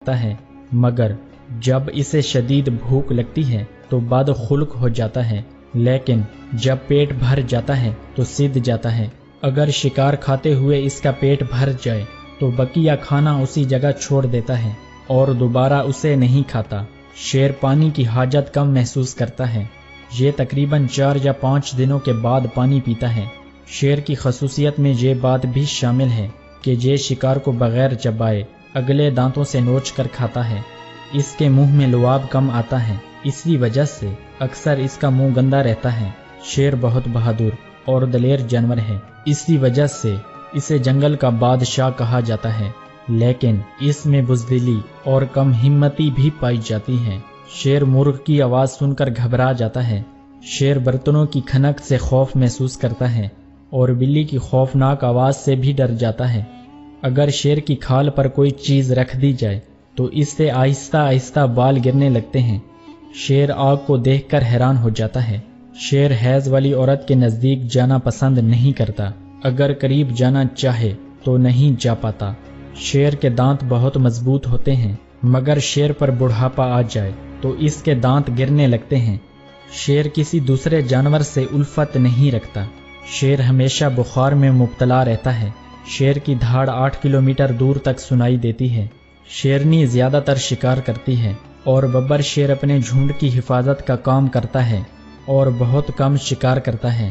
ہے، مگر جب اسے شدید بھوک لگتی ہے تو بد خلق ہو جاتا ہے، لیکن جب پیٹ بھر جاتا ہے تو سدھ جاتا ہے۔ اگر شکار کھاتے ہوئے اس کا پیٹ بھر جائے تو بقیہ کھانا اسی جگہ چھوڑ دیتا ہے اور دوبارہ اسے نہیں کھاتا۔ شیر پانی کی حاجت کم محسوس کرتا ہے، یہ تقریباً 4 یا 5 دنوں کے بعد پانی پیتا ہے۔ شیر کی خصوصیت میں یہ بات بھی شامل ہے کہ یہ شکار کو بغیر چبائے اگلے دانتوں سے نوچ کر کھاتا ہے۔ اس کے منہ میں لعاب کم آتا ہے، اسی وجہ سے اکثر اس کا منہ گندا رہتا ہے۔ شیر بہت بہادر اور دلیر جانور ہے، اسی وجہ سے اسے جنگل کا بادشاہ کہا جاتا ہے، لیکن اس میں بزدلی اور کم ہمتی بھی پائی جاتی ہے۔ شیر مرغ کی آواز سن کر گھبرا جاتا ہے۔ شیر برتنوں کی کھنک سے خوف محسوس کرتا ہے اور بلی کی خوفناک آواز سے بھی ڈر جاتا ہے۔ اگر شیر کی کھال پر کوئی چیز رکھ دی جائے تو اس سے آہستہ آہستہ بال گرنے لگتے ہیں۔ شیر آگ کو دیکھ کر حیران ہو جاتا ہے۔ شیر حیض والی عورت کے نزدیک جانا پسند نہیں کرتا، اگر قریب جانا چاہے تو نہیں جا پاتا۔ شیر کے دانت بہت مضبوط ہوتے ہیں، مگر شیر پر بڑھاپا آ جائے تو اس کے دانت گرنے لگتے ہیں۔ شیر کسی دوسرے جانور سے الفت نہیں رکھتا۔ شیر ہمیشہ بخار میں مبتلا رہتا ہے۔ شیر کی دھاڑ 8 کلومیٹر دور تک سنائی دیتی ہے۔ شیرنی زیادہ تر شکار کرتی ہے اور ببر شیر اپنے جھنڈ کی حفاظت کا کام کرتا ہے اور بہت کم شکار کرتا ہے۔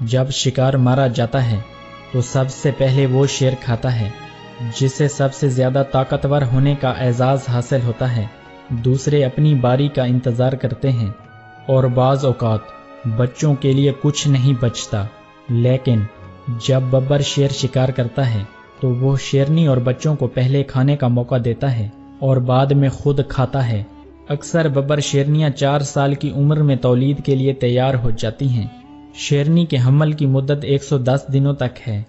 جب شکار مارا جاتا ہے تو سب سے پہلے وہ شیر کھاتا ہے جسے سب سے زیادہ طاقتور ہونے کا اعزاز حاصل ہوتا ہے۔ دوسرے اپنی باری کا انتظار کرتے ہیں اور بعض اوقات بچوں کے لیے کچھ نہیں بچتا، لیکن جب ببر شیر شکار کرتا ہے تو وہ شیرنی اور بچوں کو پہلے کھانے کا موقع دیتا ہے اور بعد میں خود کھاتا ہے۔ اکثر ببر شیرنیاں 4 سال کی عمر میں تولید کے لیے تیار ہو جاتی ہیں۔ شیرنی کے حمل کی مدت 110 دنوں تک ہے۔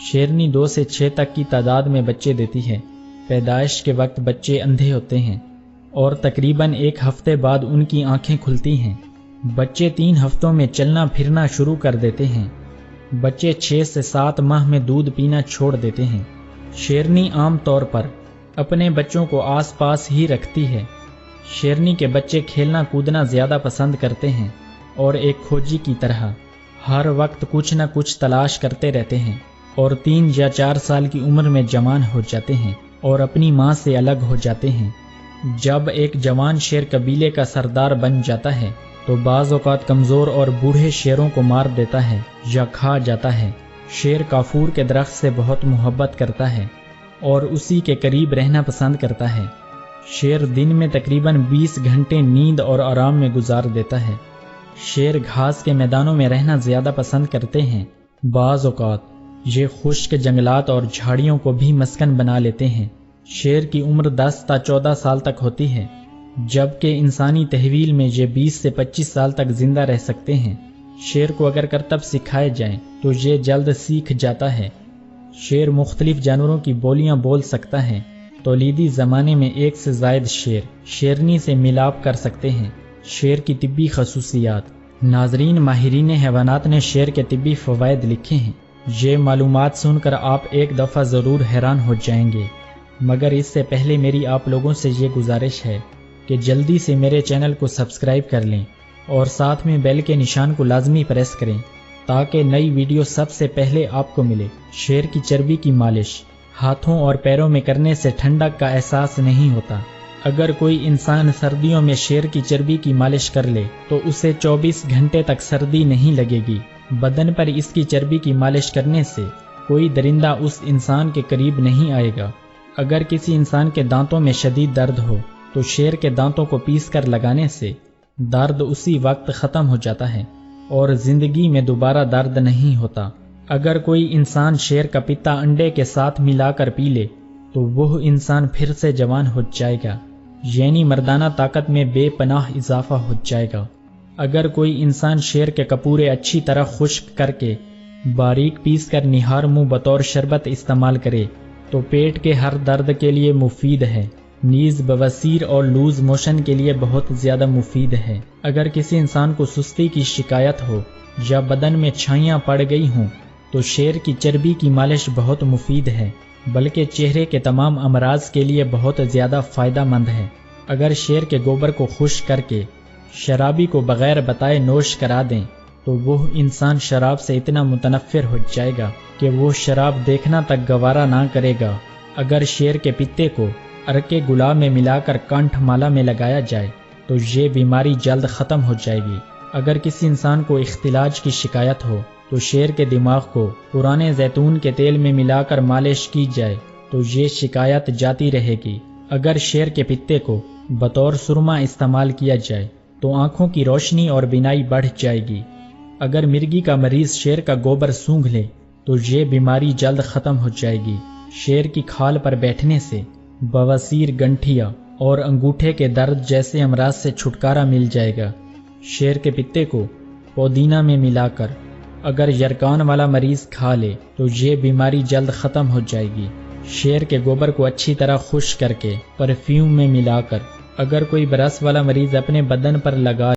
شیرنی 2 سے 6 تک کی تعداد میں بچے دیتی ہے۔ پیدائش کے وقت بچے اندھے ہوتے ہیں اور تقریباً 1 ہفتے بعد ان کی آنکھیں کھلتی ہیں۔ بچے 3 ہفتوں میں چلنا پھرنا شروع کر دیتے ہیں۔ بچے 6 سے 7 ماہ میں دودھ پینا چھوڑ دیتے ہیں۔ شیرنی عام طور پر اپنے بچوں کو آس پاس ہی رکھتی ہے۔ شیرنی کے بچے کھیلنا کودنا زیادہ پسند کرتے ہیں اور ایک کھوجی کی طرح ہر وقت کچھ نہ کچھ تلاش کرتے رہتے ہیں اور 3 یا 4 سال کی عمر میں جوان ہو جاتے ہیں اور اپنی ماں سے الگ ہو جاتے ہیں۔ جب ایک جوان شیر قبیلے کا سردار بن جاتا ہے تو بعض اوقات کمزور اور بوڑھے شیروں کو مار دیتا ہے یا کھا جاتا ہے۔ شیر کافور کے درخت سے بہت محبت کرتا ہے اور اسی کے قریب رہنا پسند کرتا ہے۔ شیر دن میں تقریباً 20 گھنٹے نیند اور آرام میں گزار دیتا ہے۔ شیر گھاس کے میدانوں میں رہنا زیادہ پسند کرتے ہیں۔ بعض اوقات یہ خشک جنگلات اور جھاڑیوں کو بھی مسکن بنا لیتے ہیں۔ شیر کی عمر 10 تا 14 سال تک ہوتی ہے، جبکہ انسانی تحویل میں یہ 20 سے 25 سال تک زندہ رہ سکتے ہیں۔ شیر کو اگر کرتب سکھائے جائیں تو یہ جلد سیکھ جاتا ہے۔ شیر مختلف جانوروں کی بولیاں بول سکتا ہے۔ تولیدی زمانے میں 1 سے زائد شیر شیرنی سے ملاپ کر سکتے ہیں۔ شیر کی طبی خصوصیات۔ ناظرین، ماہرین حیوانات نے شیر کے طبی فوائد لکھے ہیں۔ یہ معلومات سن کر آپ ایک دفعہ ضرور حیران ہو جائیں گے، مگر اس سے پہلے میری آپ لوگوں سے یہ گزارش ہے کہ جلدی سے میرے چینل کو سبسکرائب کر لیں اور ساتھ میں بیل کے نشان کو لازمی پریس کریں تاکہ نئی ویڈیو سب سے پہلے آپ کو ملے۔ شیر کی چربی کی مالش۔ ہاتھوں اور پیروں میں کرنے سے ٹھنڈک کا احساس نہیں ہوتا۔ اگر کوئی انسان سردیوں میں شیر کی چربی کی مالش کر لے تو اسے 24 گھنٹے تک سردی نہیں لگے گی۔ بدن پر اس کی چربی کی مالش کرنے سے کوئی درندہ اس انسان کے قریب نہیں آئے گا۔ اگر کسی انسان کے دانتوں میں شدید درد ہو تو شیر کے دانتوں کو پیس کر لگانے سے درد اسی وقت ختم ہو جاتا ہے اور زندگی میں دوبارہ درد نہیں ہوتا۔ اگر کوئی انسان شیر کا پتا انڈے کے ساتھ ملا کر پی لے تو وہ انسان پھر سے جوان ہو جائے گا، یعنی مردانہ طاقت میں بے پناہ اضافہ ہو جائے گا۔ اگر کوئی انسان شیر کے کپورے اچھی طرح خشک کر کے باریک پیس کر نہار منہ بطور شربت استعمال کرے تو پیٹ کے ہر درد کے لیے مفید ہے، نیز بواسیر اور لوز موشن کے لیے بہت زیادہ مفید ہے۔ اگر کسی انسان کو سستی کی شکایت ہو یا بدن میں چھائیاں پڑ گئی ہوں تو شیر کی چربی کی مالش بہت مفید ہے۔ بلکہ چہرے کے تمام امراض کے لیے بہت زیادہ فائدہ مند ہے۔ اگر شیر کے گوبر کو خشک کر کے شرابی کو بغیر بتائے نوش کرا دیں تو وہ انسان شراب سے اتنا متنفر ہو جائے گا کہ وہ شراب دیکھنا تک گوارا نہ کرے گا۔ اگر شیر کے پتے کو ارکے گلاب میں ملا کر کنٹھ مالا میں لگایا جائے تو یہ بیماری جلد ختم ہو جائے گی۔ اگر کسی انسان کو اختلاج کی شکایت ہو تو شیر کے دماغ کو پرانے زیتون کے تیل میں ملا کر مالش کی جائے تو یہ شکایت جاتی رہے گی۔ اگر شیر کے پتے کو بطور سرما استعمال کیا جائے تو آنکھوں کی روشنی اور بینائی بڑھ جائے گی۔ اگر مرگی کا مریض شیر کا گوبر سونگھ لے تو یہ بیماری جلد ختم ہو جائے گی۔ شیر کی کھال پر بیٹھنے سے بواسیر، گنٹھیا اور انگوٹھے کے درد جیسے امراض سے چھٹکارا مل جائے گا۔ شیر کے پتے کو پودینہ میں ملا کر اگر یرکان والا مریض کھا لے تو یہ بیماری جلد ختم ہو جائے گی۔ شیر کے گوبر کو اچھی طرح خشک کر کے پرفیوم میں ملا کر اگر کوئی برس والا مریض اپنے بدن پر لگا